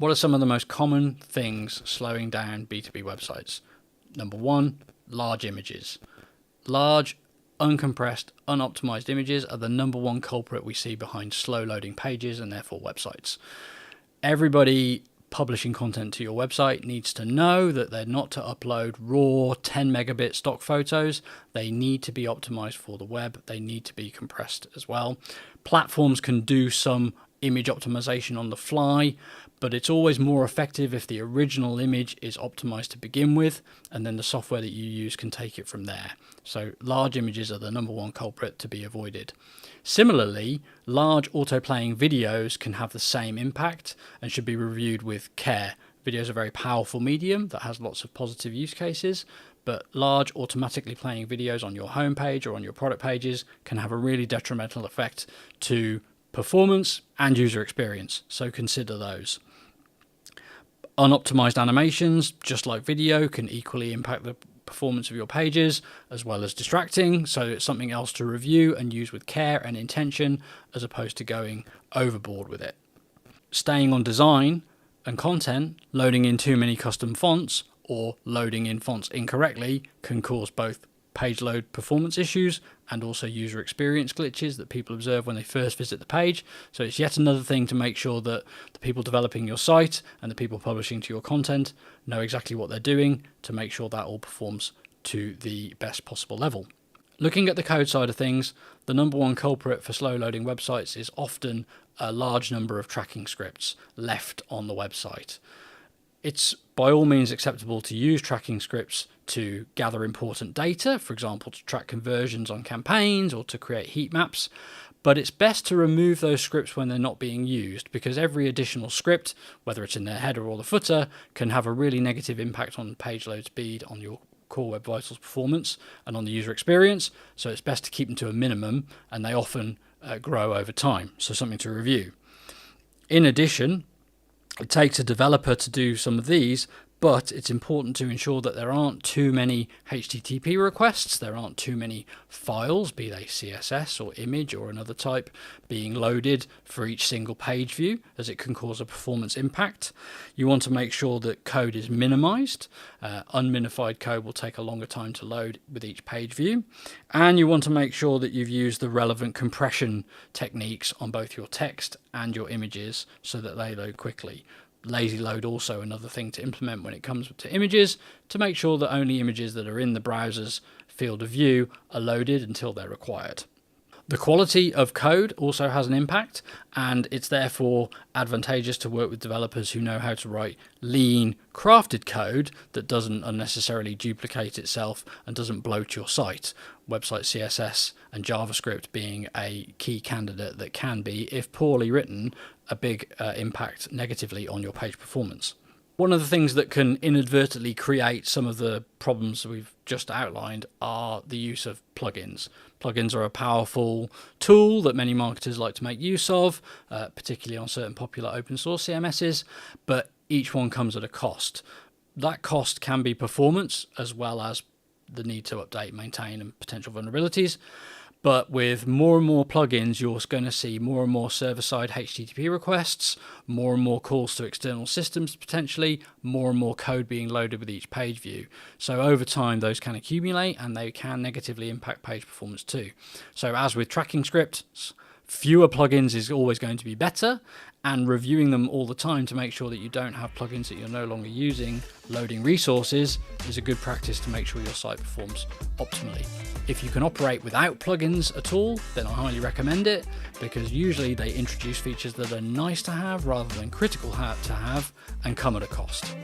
What are some of the most common things slowing down B2B websites? Number one, large images. Large, uncompressed, unoptimized images are the number one culprit we see behind slow loading pages and therefore websites. Everybody publishing content to your website needs to know that they're not to upload raw 10 megabit stock photos. They need to be optimized for the web. They need to be compressed as well. Platforms can do some image optimization on the fly, but it's always more effective if the original image is optimized to begin with, and then the software that you use can take it from there. So large images are the number one culprit to be avoided. Similarly, large auto-playing videos can have the same impact and should be reviewed with care. Video is a very powerful medium that has lots of positive use cases, but large automatically playing videos on your homepage or on your product pages can have a really detrimental effect to performance and user experience, so consider those. Unoptimized animations, just like video, can equally impact the performance of your pages, as well as distracting, so it's something else to review and use with care and intention, as opposed to going overboard with it. Staying on design and content, loading in too many custom fonts or loading in fonts incorrectly can cause both page load performance issues and also user experience glitches that people observe when they first visit the page. So it's yet another thing to make sure that the people developing your site and the people publishing to your content know exactly what they're doing to make sure that all performs to the best possible level. Looking at the code side of things, the number one culprit for slow loading websites is often a large number of tracking scripts left on the website. It's by all means acceptable to use tracking scripts to gather important data, for example, to track conversions on campaigns or to create heat maps, but it's best to remove those scripts when they're not being used, because every additional script, whether it's in the header or the footer, can have a really negative impact on page load speed, on your core Web Vitals performance, and on the user experience. So it's best to keep them to a minimum, and they often grow over time, so something to review. In addition, it takes a developer to do some of these, but it's important to ensure that there aren't too many HTTP requests, there aren't too many files, be they CSS or image or another type, being loaded for each single page view, as it can cause a performance impact. You want to make sure that code is minimized. Unminified code will take a longer time to load with each page view. And you want to make sure that you've used the relevant compression techniques on both your text and your images so that they load quickly. Lazy load also another thing to implement when it comes to images, to make sure that only images that are in the browser's field of view are loaded until they're required. The quality of code also has an impact, and it's therefore advantageous to work with developers who know how to write lean, crafted code that doesn't unnecessarily duplicate itself and doesn't bloat your site. Website CSS and JavaScript being a key candidate that can be, if poorly written, a big impact negatively on your page performance. One of the things that can inadvertently create some of the problems we've just outlined are the use of plugins. Plugins are a powerful tool that many marketers like to make use of, particularly on certain popular open source CMSs, but each one comes at a cost. That cost can be performance as well as the need to update, maintain, and potential vulnerabilities. But with more and more plugins, you're going to see more and more server-side HTTP requests, more and more calls to external systems potentially, more and more code being loaded with each page view. So over time, those can accumulate and they can negatively impact page performance too. So as with tracking scripts, fewer plugins is always going to be better, and reviewing them all the time to make sure that you don't have plugins that you're no longer using loading resources is a good practice to make sure your site performs optimally. If you can operate without plugins at all, then I highly recommend it, because usually they introduce features that are nice to have rather than critical to have and come at a cost.